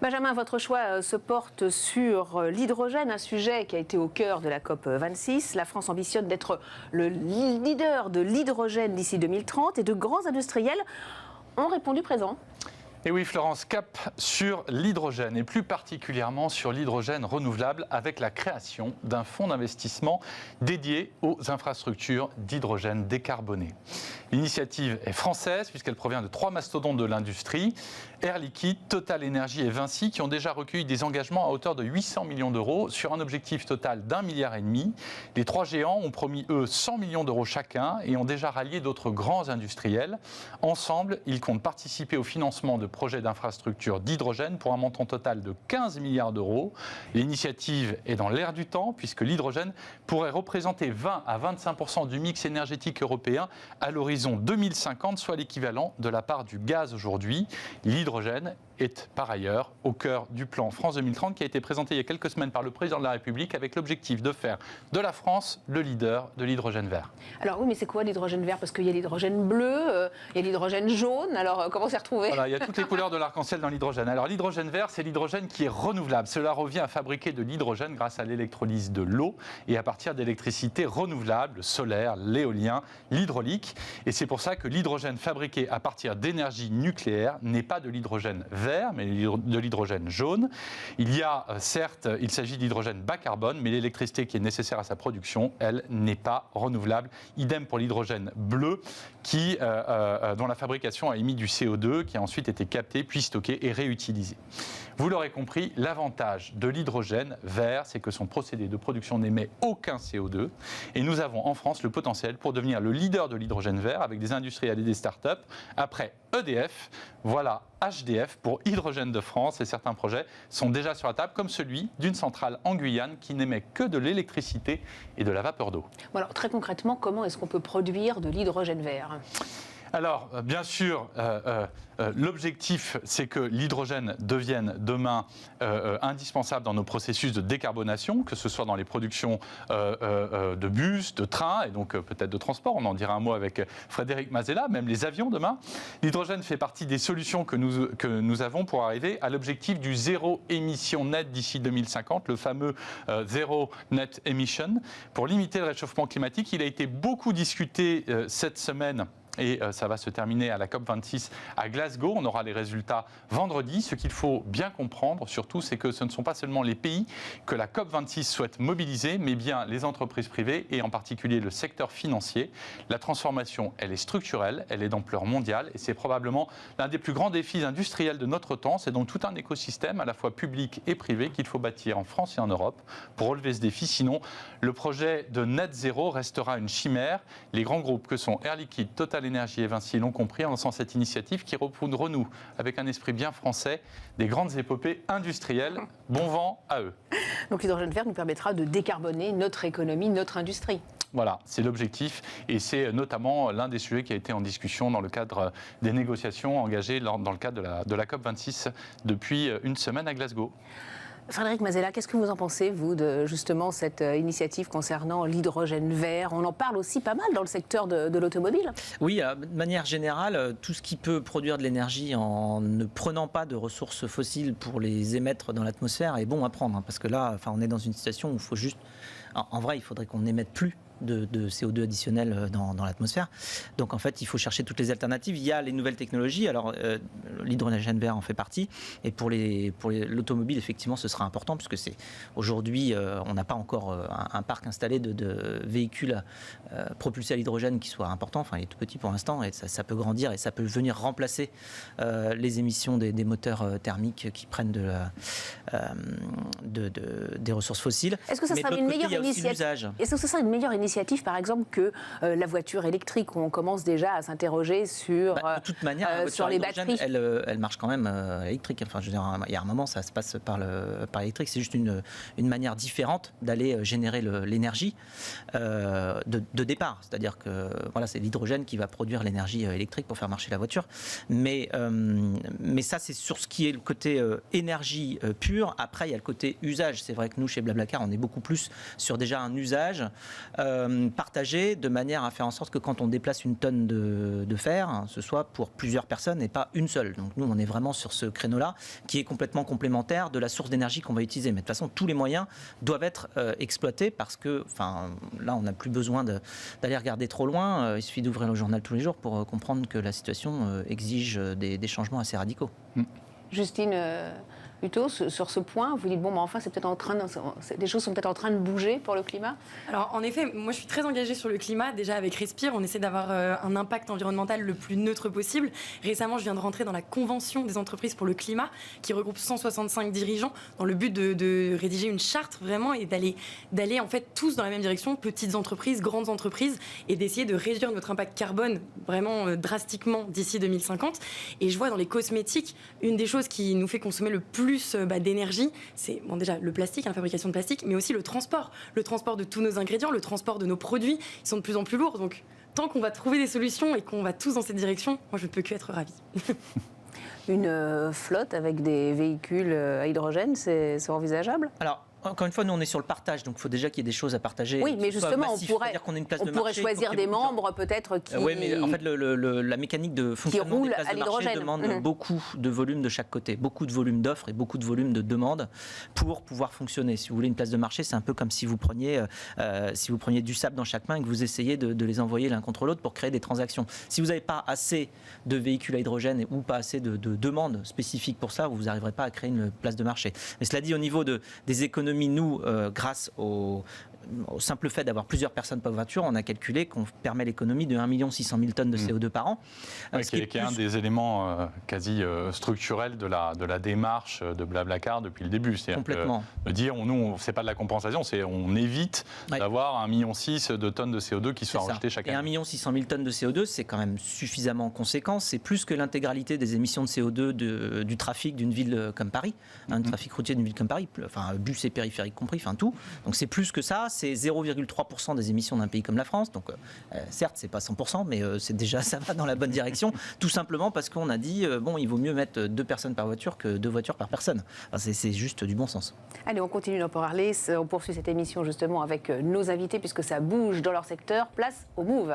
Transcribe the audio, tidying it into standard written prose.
Benjamin, votre choix se porte sur l'hydrogène, un sujet qui a été au cœur de la COP26. La France ambitionne d'être le leader de l'hydrogène d'ici 2030 et de grands industriels ont répondu présent. Et oui, Florence, cap sur l'hydrogène et plus particulièrement sur l'hydrogène renouvelable avec la création d'un fonds d'investissement dédié aux infrastructures d'hydrogène décarboné. L'initiative est française puisqu'elle provient de 3 mastodontes de l'industrie, Air Liquide, Total Energy et Vinci, qui ont déjà recueilli des engagements à hauteur de 800 millions d'euros sur un objectif total d'1,5 milliard. Les 3 géants ont promis, eux, 100 millions d'euros chacun et ont déjà rallié d'autres grands industriels. Ensemble, ils comptent participer au financement de projets d'infrastructures d'hydrogène pour un montant total de 15 milliards d'euros. L'initiative est dans l'air du temps puisque l'hydrogène pourrait représenter 20 à 25% du mix énergétique européen à l'horizon 2050, soit l'équivalent de la part du gaz aujourd'hui. L'hydrogène est par ailleurs au cœur du plan France 2030 qui a été présenté il y a quelques semaines par le président de la République avec l'objectif de faire de la France le leader de l'hydrogène vert. Alors oui, mais c'est quoi l'hydrogène vert? Parce qu'il y a l'hydrogène bleu, il y a l'hydrogène jaune, alors comment s'est retrouvé? Voilà, il y a toutes les couleurs de l'arc-en-ciel dans l'hydrogène. Alors l'hydrogène vert, c'est l'hydrogène qui est renouvelable. Cela revient à fabriquer de l'hydrogène grâce à l'électrolyse de l'eau et à partir d'électricité renouvelable, le solaire, l'éolien, l'hydraulique. Et c'est pour ça que l'hydrogène fabriqué à partir d'énergie nucléaire n'est pas de l'hydrogène vert, mais de l'hydrogène jaune. Il y a, certes, il s'agit d'hydrogène bas carbone, mais l'électricité qui est nécessaire à sa production, elle, n'est pas renouvelable. Idem pour l'hydrogène bleu, dont la fabrication a émis du CO2, qui a ensuite été capté, puis stocké et réutilisé. Vous l'aurez compris, l'avantage de l'hydrogène vert, c'est que son procédé de production n'émet aucun CO2. Et nous avons en France le potentiel pour devenir le leader de l'hydrogène vert avec des industriels et des startups. Après EDF, voilà HDF pour Hydrogène de France et certains projets sont déjà sur la table, comme celui d'une centrale en Guyane qui n'émet que de l'électricité et de la vapeur d'eau. Bon, alors très concrètement, comment est-ce qu'on peut produire de l'hydrogène vert ? Alors, bien sûr, l'objectif, c'est que l'hydrogène devienne demain indispensable dans nos processus de décarbonation, que ce soit dans les productions de bus, de trains et donc peut-être de transport. On en dira un mot avec Frédéric Mazella, même les avions demain. L'hydrogène fait partie des solutions que nous avons pour arriver à l'objectif du zéro émission net d'ici 2050, le fameux zéro net emission. Pour limiter le réchauffement climatique, il a été beaucoup discuté cette semaine. Et ça va se terminer à la COP26 à Glasgow. On aura les résultats vendredi. Ce qu'il faut bien comprendre, surtout, c'est que ce ne sont pas seulement les pays que la COP26 souhaite mobiliser, mais bien les entreprises privées et en particulier le secteur financier. La transformation, elle est structurelle, elle est d'ampleur mondiale et c'est probablement l'un des plus grands défis industriels de notre temps. C'est donc tout un écosystème, à la fois public et privé, qu'il faut bâtir en France et en Europe pour relever ce défi. Sinon, le projet de net zéro restera une chimère. Les grands groupes que sont Air Liquide, Total Energy et Vinci l'ont compris en lançant cette initiative qui renoue avec un esprit bien français des grandes épopées industrielles. Bon vent à eux. Donc l'hydrogène vert nous permettra de décarboner notre économie, notre industrie. Voilà, c'est l'objectif et c'est notamment l'un des sujets qui a été en discussion dans le cadre des négociations engagées dans le cadre de la COP26 depuis une semaine à Glasgow. Frédéric Mazella, qu'est-ce que vous en pensez, vous, de justement cette initiative concernant l'hydrogène vert? On en parle aussi pas mal dans le secteur de l'automobile. Oui, de manière générale, tout ce qui peut produire de l'énergie en ne prenant pas de ressources fossiles pour les émettre dans l'atmosphère est bon à prendre. Parce que là, on est dans une situation où il faut juste... En vrai, il faudrait qu'on n'émette plus de CO2 additionnel dans l'atmosphère. Donc en fait, il faut chercher toutes les alternatives. Il y a les nouvelles technologies. Alors l'hydrogène vert en fait partie. Et pour l'automobile, effectivement, ce sera important puisque c'est aujourd'hui, on n'a pas encore un parc installé de véhicules propulsés à l'hydrogène qui soit important. Enfin, il est tout petit pour l'instant et ça peut grandir et ça peut venir remplacer les émissions des moteurs thermiques qui prennent des ressources fossiles. Est-ce que ça sera une meilleure initiative? Est-ce que ce sera une meilleure initiative, par exemple, que la voiture électrique, où on commence déjà à s'interroger sur, de toute manière, sur les batteries? Elle marche quand même électrique. Enfin, je veux dire, il y a un moment, ça se passe par l'électrique. C'est juste une manière différente d'aller générer l'énergie de départ. C'est-à-dire que voilà, c'est l'hydrogène qui va produire l'énergie électrique pour faire marcher la voiture. Mais ça, c'est sur ce qui est le côté énergie pure. Après, il y a le côté usage. C'est vrai que nous, chez Blablacar, on est beaucoup plus sur déjà un usage partagé de manière à faire en sorte que quand on déplace une tonne de fer, hein, ce soit pour plusieurs personnes et pas une seule. Donc nous, on est vraiment sur ce créneau-là qui est complètement complémentaire de la source d'énergie qu'on va utiliser. Mais de toute façon, tous les moyens doivent être exploités parce que, là, on n'a plus besoin d'aller regarder trop loin. Il suffit d'ouvrir le journal tous les jours pour comprendre que la situation exige des changements assez radicaux. Justine Hutto, sur ce point, vous dites, enfin, c'est peut-être des choses sont peut-être en train de bouger pour le climat. Alors, en effet, moi, je suis très engagée sur le climat. Déjà, avec Respire, on essaie d'avoir un impact environnemental le plus neutre possible. Récemment, je viens de rentrer dans la Convention des entreprises pour le climat, qui regroupe 165 dirigeants, dans le but de rédiger une charte, vraiment, et d'aller, en fait, tous dans la même direction, petites entreprises, grandes entreprises, et d'essayer de réduire notre impact carbone, vraiment drastiquement, d'ici 2050. Et je vois dans les cosmétiques, une des choses qui nous fait consommer le plus d'énergie, c'est déjà le plastique, la fabrication de plastique, mais aussi le transport de tous nos ingrédients, le transport de nos produits, ils sont de plus en plus lourds. Donc, tant qu'on va trouver des solutions et qu'on va tous dans cette direction, moi, je ne peux que être ravie. Une flotte avec des véhicules à hydrogène, c'est envisageable ? Alors, encore une fois, nous on est sur le partage, donc il faut déjà qu'il y ait des choses à partager. Oui, mais justement, massif, on pourrait choisir des membres peut-être qui... Oui, mais en fait, la mécanique de fonctionnement des places de marché demande beaucoup de volume de chaque côté, beaucoup de volume d'offres et beaucoup de volume de demandes pour pouvoir fonctionner. Si vous voulez une place de marché, c'est un peu comme si vous preniez du sable dans chaque main et que vous essayez de les envoyer l'un contre l'autre pour créer des transactions. Si vous n'avez pas assez de véhicules à hydrogène ou pas assez de demandes spécifiques pour ça, vous n'arriverez pas à créer une place de marché. Mais cela dit, au niveau des économies, nous, grâce au simple fait d'avoir plusieurs personnes par voiture, on a calculé qu'on permet l'économie de 1 600 000 tonnes de CO2 par an. Qui est un des éléments quasi structurels de la démarche de Blablacar depuis le début. Complètement. De dire, nous, c'est pas de la compensation, on évite d'avoir 1,6 million de tonnes de CO2 qui soient rejetées chaque année. Et 1 600 000 tonnes de CO2, c'est quand même suffisamment conséquent. C'est plus que l'intégralité des émissions de CO2 du trafic d'une ville comme Paris, du trafic routier d'une ville comme Paris, bus et périphériques compris, tout. Donc c'est plus que ça. C'est 0,3% des émissions d'un pays comme la France. Donc, certes, c'est pas 100%, mais c'est déjà, ça va dans la bonne direction. Tout simplement parce qu'on a dit, il vaut mieux mettre 2 personnes par voiture que 2 voitures par personne. C'est juste du bon sens. Allez, on continue d'en parler. On poursuit cette émission justement avec nos invités puisque ça bouge dans leur secteur. Place au Move.